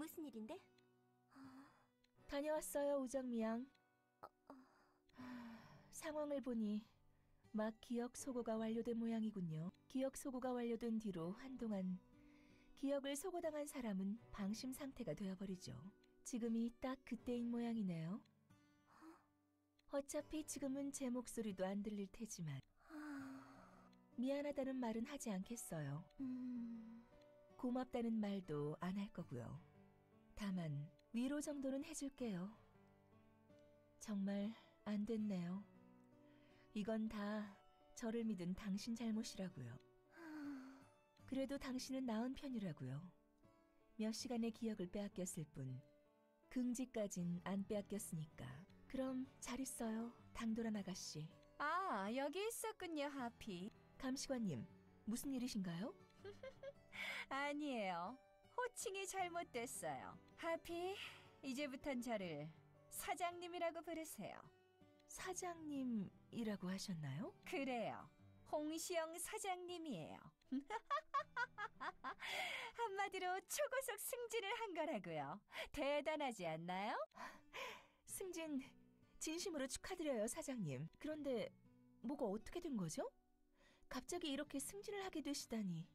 무슨 일인데? 다녀왔어요, 우정미 양. 상황을 보니 막 기억 소고가 완료된 모양이군요. 기억 소고가 완료된 뒤로 한동안 기억을 소고당한 사람은 방심 상태가 되어버리죠. 지금이 딱 그때인 모양이네요. 어차피 지금은 제 목소리도 안 들릴 테지만 미안하다는 말은 하지 않겠어요. 고맙다는 말도 안 할 거고요. 다만 위로 정도는 해줄게요. 정말 안 됐네요. 이건 다 저를 믿은 당신 잘못이라고요. 그래도 당신은 나은 편이라고요. 몇 시간의 기억을 빼앗겼을 뿐 긍지까진 안 빼앗겼으니까. 그럼 잘 있어요, 당돌한 아가씨. 아, 여기 있었군요, 하피. 감시관님, 무슨 일이신가요? 아니에요. 호칭이 잘못됐어요. 하피, 이제부턴 저를 사장님이라고 부르세요. 사장님이라고 하셨나요? 그래요. 홍시영 사장님이에요. 한마디로 초고속 승진을 한 거라고요. 대단하지 않나요? 승진 진심으로 축하드려요, 사장님. 그런데 뭐가 어떻게 된 거죠? 갑자기 이렇게 승진을 하게 되시다니.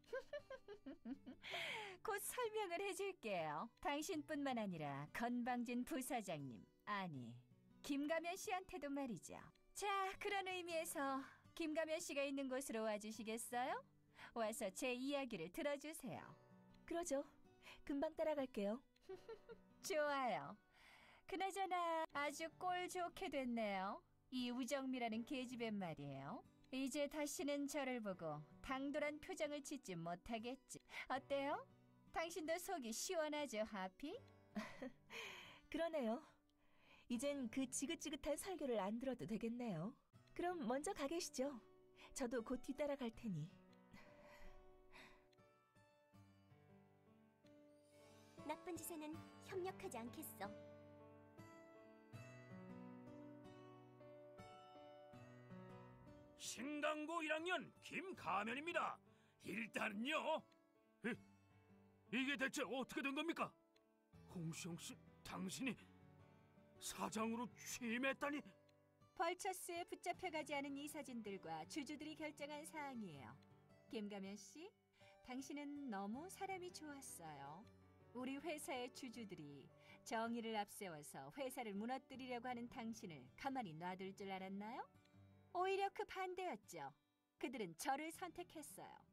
곧 설명을 해줄게요. 당신뿐만 아니라 건방진 부사장님, 아니 김가면 씨한테도 말이죠. 자, 그런 의미에서 김가면 씨가 있는 곳으로 와주시겠어요? 와서 제 이야기를 들어주세요. 그러죠. 금방 따라갈게요. 좋아요. 그나저나 아주 꼴 좋게 됐네요. 이 우정미라는 계집애 말이에요. 이제 다시는 저를 보고 당돌한 표정을 짓지 못하겠지. 어때요? 당신도 속이 시원하죠, 하피? 그러네요. 이젠 그 지긋지긋한 설교를 안 들어도 되겠네요. 그럼 먼저 가 계시죠. 저도 곧 뒤따라갈 테니. 나쁜 짓에는 협력하지 않겠어. 신강고 1학년 김가면입니다. 일단은요. 이게 대체 어떻게 된 겁니까? 홍시영 씨, 당신이 사장으로 취임했다니? 벌처스에 붙잡혀가지 않은 이사진들과 주주들이 결정한 사항이에요. 김가면 씨, 당신은 너무 사람이 좋았어요. 우리 회사의 주주들이 정의를 앞세워서 회사를 무너뜨리려고 하는 당신을 가만히 놔둘 줄 알았나요? 오히려 그 반대였죠. 그들은 저를 선택했어요.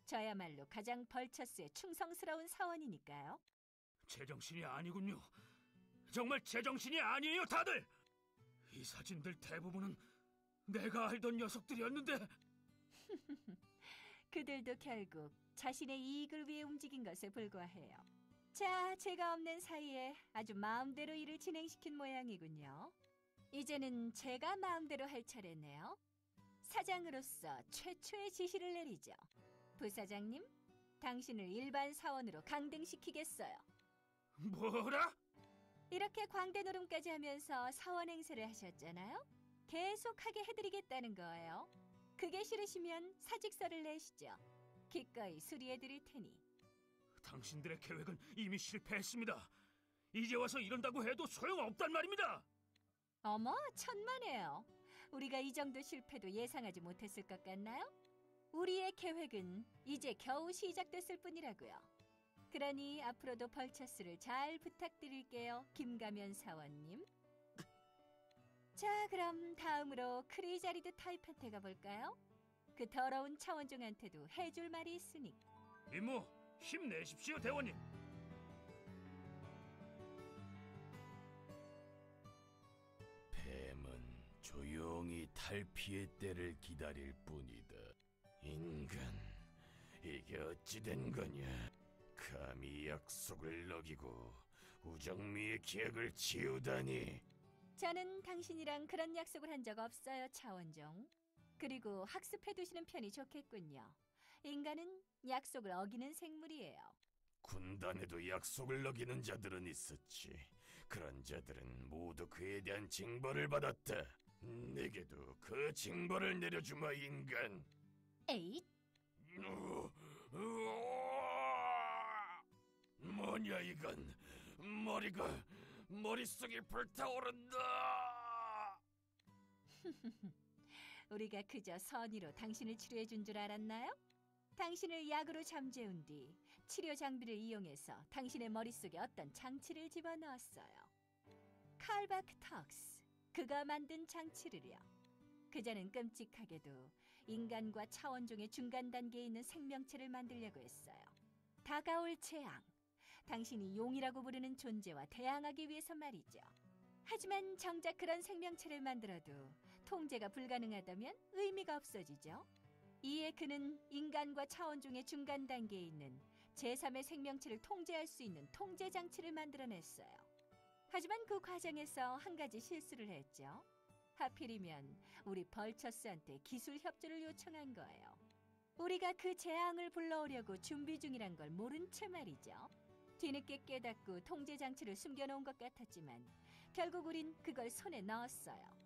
저야말로 가장 벌처스에 충성스러운 사원이니까요. 제정신이 아니군요. 정말 제정신이 아니에요, 다들! 이 사진들 대부분은 내가 알던 녀석들이었는데. 그들도 결국 자신의 이익을 위해 움직인 것에 불과해요. 자, 제가 없는 사이에 아주 마음대로 일을 진행시킨 모양이군요. 이제는 제가 마음대로 할 차례네요. 사장으로서 최초의 지시를 내리죠. 부사장님, 당신을 일반 사원으로 강등시키겠어요. 뭐라? 이렇게 광대 노름까지 하면서 사원 행세를 하셨잖아요. 계속하게 해드리겠다는 거예요. 그게 싫으시면 사직서를 내시죠. 기꺼이 수리해드릴 테니. 당신들의 계획은 이미 실패했습니다. 이제 와서 이런다고 해도 소용없단 말입니다. 어머, 천만에요. 우리가 이 정도 실패도 예상하지 못했을 것 같나요? 우리의 계획은 이제 겨우 시작됐을 뿐이라고요. 그러니 앞으로도 벌처스를 잘 부탁드릴게요, 김가면 사원님. 자, 그럼 다음으로 크리자리드 타입한테 가볼까요? 그 더러운 차원종한테도 해줄 말이 있으니. 임무 힘내십시오, 대원님. 뱀은 조용히 탈피의 때를 기다릴 뿐이다. 인간, 이게 어찌 된 거냐? 감히 약속을 어기고 우정미의 기억을 지우다니. 저는 당신이랑 그런 약속을 한 적 없어요, 차원종. 그리고 학습해두시는 편이 좋겠군요. 인간은 약속을 어기는 생물이에요. 군단에도 약속을 어기는 자들은 있었지. 그런 자들은 모두 그에 대한 징벌을 받았다. 내게도 그 징벌을 내려주마, 인간. 에잇! 뭐냐? 뭐냐 이건? 머릿속이 불타오른다. 우리가 그저 선의로 당신을 치료해 준 줄 알았나요? 당신을 약으로 잠재운 뒤 치료 장비를 이용해서 당신의 머릿속에 어떤 장치를 집어넣었어요. 칼바크턱스, 그가 만든 장치를요. 그자는 끔찍하게도 인간과 차원종의 중간 단계에 있는 생명체를 만들려고 했어요. 다가올 재앙, 당신이 용이라고 부르는 존재와 대항하기 위해서 말이죠. 하지만 정작 그런 생명체를 만들어도 통제가 불가능하다면 의미가 없어지죠. 이에 그는 인간과 차원종의 중간 단계에 있는 제3의 생명체를 통제할 수 있는 통제 장치를 만들어냈어요. 하지만 그 과정에서 한 가지 실수를 했죠. 하필이면 우리 벌처스한테 기술 협조를 요청한 거예요. 우리가 그 재앙을 불러오려고 준비 중이란 걸 모른 채 말이죠. 뒤늦게 깨닫고 통제 장치를 숨겨놓은 것 같았지만 결국 우린 그걸 손에 넣었어요.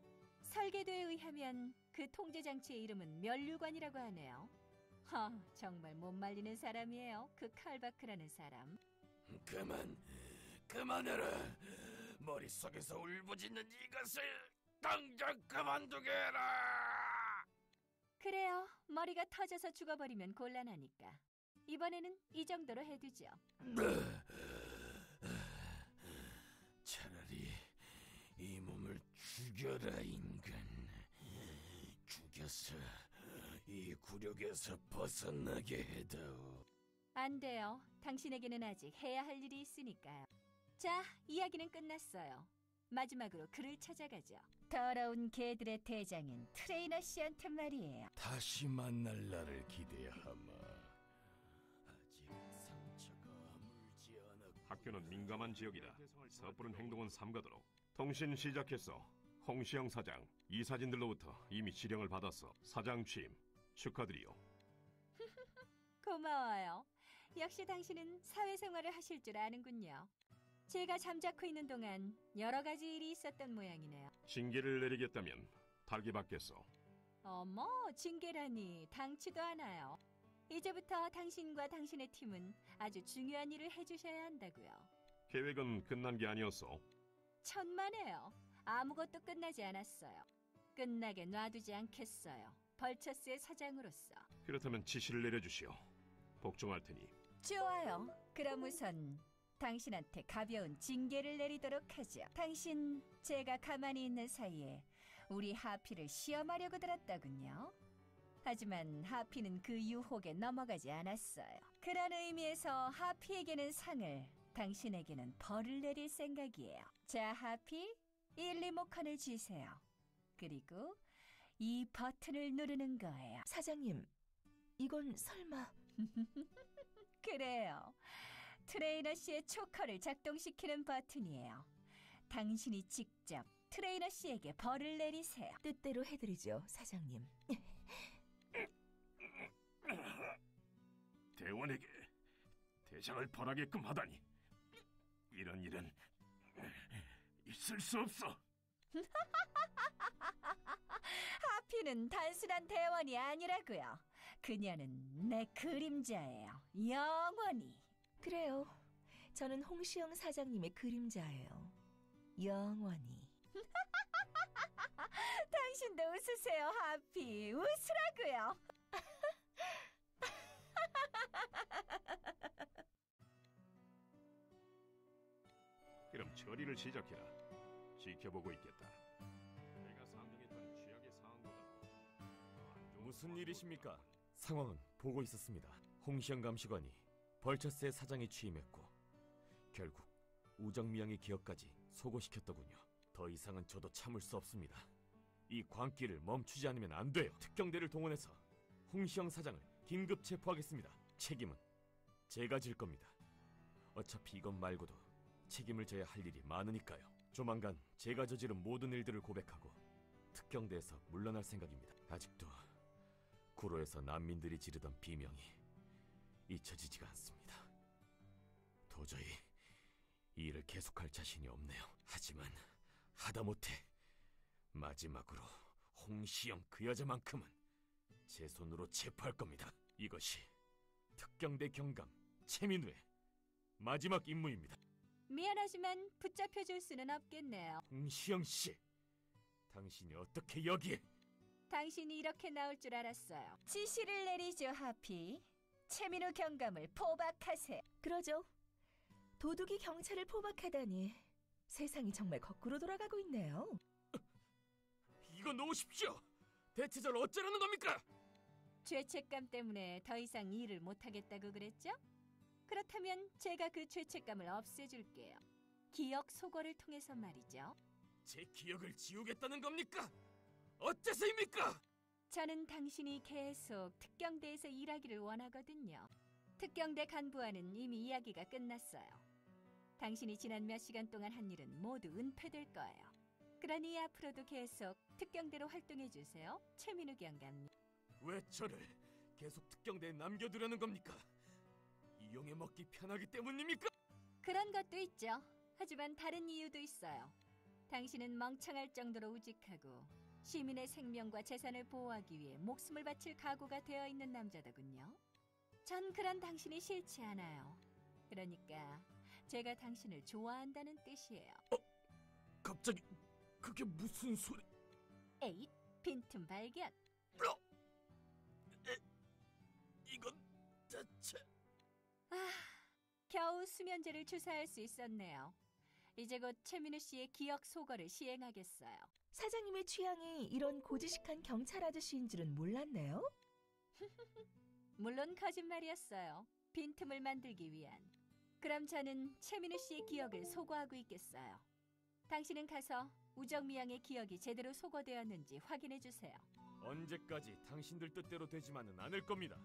설계도에 의하면 그 통제 장치의 이름은 면류관이라고 하네요. 정말 못 말리는 사람이에요. 그 칼바크라는 사람. 그만해라. 머릿속에서 울부짖는 이것을 당장 그만두게 해라. 그래요. 머리가 터져서 죽어버리면 곤란하니까. 이번에는 이 정도로 해두죠. 차라리 이 몸을 죽여라 인간. 죽여서 이 굴욕에서 벗어나게 해다오. 안 돼요. 당신에게는 아직 해야 할 일이 있으니까요. 자, 이야기는 끝났어요. 마지막으로 그를 찾아가죠. 더러운 개들의 대장인 트레이너 씨한테 말이에요. 다시 만날 날을 기대하마. 아직 상처가 물지 않았고. 학교는 민감한 지역이다. 섣부른 행동은 삼가도록. 통신 시작했어. 홍시영 사장, 이 사진들로부터 이미 지령을 받았어. 사장 취임 축하드리요. 고마워요. 역시 당신은 사회생활을 하실 줄 아는군요. 제가 잠자코 있는 동안 여러 가지 일이 있었던 모양이네요. 징계를 내리겠다면 달기 받겠어. 어머, 징계라니 당치도 않아요. 이제부터 당신과 당신의 팀은 아주 중요한 일을 해주셔야 한다고요. 계획은 끝난 게 아니었어. 천만에요. 아무것도 끝나지 않았어요. 끝나게 놔두지 않겠어요. 벌처스의 사장으로서. 그렇다면 지시를 내려주시오. 복종할 테니. 좋아요. 그럼 우선 당신한테 가벼운 징계를 내리도록 하죠. 당신, 제가 가만히 있는 사이에 우리 하피를 시험하려고 들었더군요. 하지만 하피는 그 유혹에 넘어가지 않았어요. 그런 의미에서 하피에게는 상을, 당신에게는 벌을 내릴 생각이에요. 자, 하피, 1, 2모컨을 쥐세요. 그리고 이 버튼을 누르는 거예요. 사장님, 이건 설마... 그래요. 트레이너 씨의 초커를 작동시키는 버튼이에요. 당신이 직접 트레이너 씨에게 벌을 내리세요. 뜻대로 해드리죠, 사장님. 대원에게 대장을 벌하게끔 하다니. 이런 일은 있을 수 없어. 하피는 단순한 대원이 아니라고요. 그녀는 내 그림자예요. 영원히. 그래요. 저는 홍시영 사장님의 그림자예요. 영원히. 당신도 웃으세요, 하피. 웃으라고요. 그럼 처리를 시작해라. 지켜보고 있겠다. 내가 상정했던 취약의 상황보다 무슨 일이십니까? 상황은 보고 있었습니다. 홍시영 감시관이 벌처스의 사장이 취임했고 결국 우정미양의 기억까지 소고시켰더군요. 더 이상은 저도 참을 수 없습니다. 이 광기를 멈추지 않으면 안 돼요. 특경대를 동원해서 홍시영 사장을 긴급 체포하겠습니다. 책임은 제가 질 겁니다. 어차피 이것 말고도 책임을 져야 할 일이 많으니까요. 조만간 제가 저지른 모든 일들을 고백하고 특경대에서 물러날 생각입니다. 아직도 구로에서 난민들이 지르던 비명이 잊혀지지가 않습니다. 도저히 이 일을 계속할 자신이 없네요. 하지만 하다못해 마지막으로 홍시영 그 여자만큼은 제 손으로 체포할 겁니다. 이것이 특경대 경감 최민우의 마지막 임무입니다. 미안하지만 붙잡혀 줄 수는 없겠네요. 홍시영 씨, 당신이 어떻게 여기에? 당신이 이렇게 나올 줄 알았어요. 지시를 내리죠, 하피. 최민우 경감을 포박하세요. 그러죠. 도둑이 경찰을 포박하다니 세상이 정말 거꾸로 돌아가고 있네요. 이거 놓으십시오. 대체 절 어쩌라는 겁니까? 죄책감 때문에 더 이상 일을 못하겠다고 그랬죠? 그렇다면 제가 그 죄책감을 없애줄게요. 기억 소거를 통해서 말이죠. 제 기억을 지우겠다는 겁니까? 어째서입니까? 저는 당신이 계속 특경대에서 일하기를 원하거든요. 특경대 간부와는 이미 이야기가 끝났어요. 당신이 지난 몇 시간 동안 한 일은 모두 은폐될 거예요. 그러니 앞으로도 계속 특경대로 활동해주세요, 최민우 경감님. 왜 저를 계속 특경대에 남겨두려는 겁니까? 이용해 먹기 편하기 때문입니까? 그런 것도 있죠. 하지만 다른 이유도 있어요. 당신은 멍청할 정도로 우직하고 시민의 생명과 재산을 보호하기 위해 목숨을 바칠 각오가 되어 있는 남자더군요. 전 그런 당신이 싫지 않아요. 그러니까 제가 당신을 좋아한다는 뜻이에요. 갑자기 그게 무슨 소리? 에잇, 빈틈 발견. 이건 대체... 겨우 수면제를 주사할 수 있었네요. 이제 곧 최민우 씨의 기억 소거를 시행하겠어요. 사장님의 취향이 이런 고지식한 경찰 아저씨인 줄은 몰랐네요. 물론 거짓말이었어요. 빈틈을 만들기 위한. 그럼 저는 최민우 씨의 기억을 소거하고 있겠어요. 당신은 가서 우정미 양의 기억이 제대로 소거되었는지 확인해 주세요. 언제까지 당신들 뜻대로 되지만은 않을 겁니다.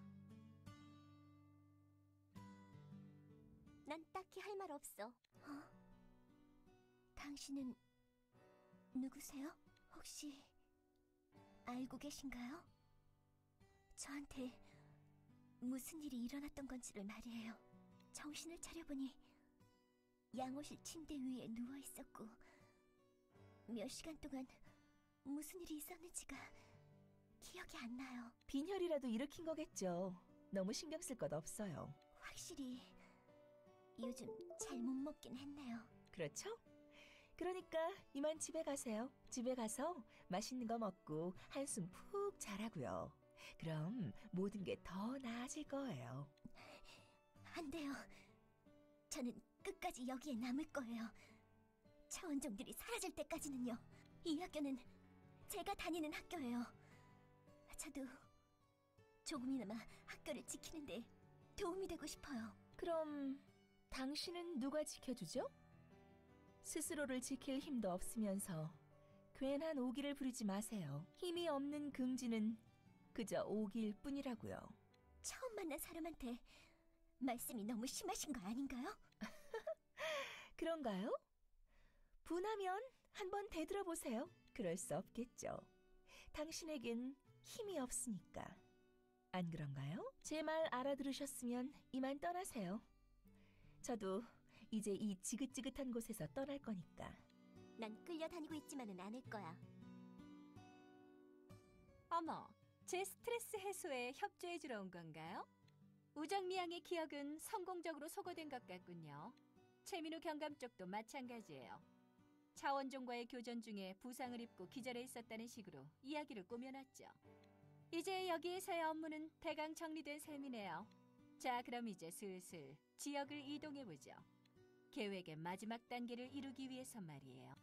난 딱히 할 말 없어. 당신은 누구세요? 혹시 알고 계신가요? 저한테 무슨 일이 일어났던 건지를 말이에요. 정신을 차려보니 양호실 침대 위에 누워 있었고 몇 시간 동안 무슨 일이 있었는지가 기억이 안 나요. 빈혈이라도 일으킨 거겠죠. 너무 신경 쓸 것 없어요. 확실히 요즘 잘 못 먹긴 했네요. 그렇죠? 그러니까 이만 집에 가세요. 집에 가서 맛있는 거 먹고 한숨 푹 자라고요. 그럼 모든 게 더 나아질 거예요. 안 돼요. 저는 끝까지 여기에 남을 거예요. 차원종들이 사라질 때까지는요. 이 학교는 제가 다니는 학교예요. 저도 조금이나마 학교를 지키는데 도움이 되고 싶어요. 그럼 당신은 누가 지켜주죠? 스스로를 지킬 힘도 없으면서 괜한 오기를 부리지 마세요. 힘이 없는 긍지는 그저 오기일 뿐이라고요. 처음 만난 사람한테 말씀이 너무 심하신 거 아닌가요? 그런가요? 분하면 한번 되돌아보세요. 그럴 수 없겠죠. 당신에겐 힘이 없으니까. 안 그런가요? 제 말 알아들으셨으면 이만 떠나세요. 저도 이제 이 지긋지긋한 곳에서 떠날 거니까. 난 끌려다니고 있지만은 않을 거야. 어머, 제 스트레스 해소에 협조해 주러 온 건가요? 우정미 양의 기억은 성공적으로 소거된 것 같군요. 최민우 경감 쪽도 마찬가지예요. 차원종과의 교전 중에 부상을 입고 기절해 있었다는 식으로 이야기를 꾸며놨죠. 이제 여기에서의 업무는 대강 정리된 셈이네요. 자, 그럼 이제 슬슬 지역을 이동해보죠. 계획의 마지막 단계를 이루기 위해서 말이에요.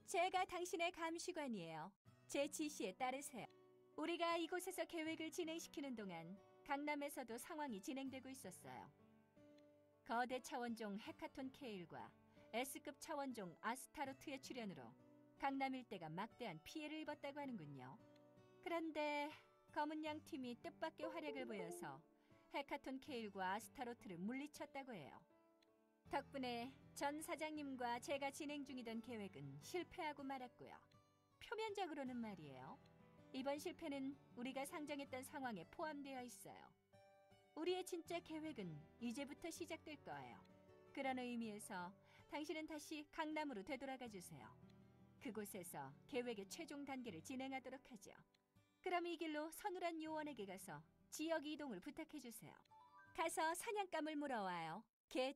제가 당신의 감시관이에요. 제 지시에 따르세요. 우리가 이곳에서 계획을 진행시키는 동안 강남에서도 상황이 진행되고 있었어요. 거대 차원종 헤카톤 케일과 S급 차원종 아스타로트의 출현으로 강남 일대가 막대한 피해를 입었다고 하는군요. 그런데 검은 양 팀이 뜻밖의 활약을 보여서 헤카톤 케일과 아스타로트를 물리쳤다고 해요. 덕분에 전 사장님과 제가 진행 중이던 계획은 실패하고 말았고요. 표면적으로는 말이에요. 이번 실패는 우리가 상정했던 상황에 포함되어 있어요. 우리의 진짜 계획은 이제부터 시작될 거예요. 그런 의미에서 당신은 다시 강남으로 되돌아가 주세요. 그곳에서 계획의 최종 단계를 진행하도록 하죠. 그럼 이 길로 선우란 요원에게 가서 지역 이동을 부탁해 주세요. 가서 사냥감을 물어와요. 개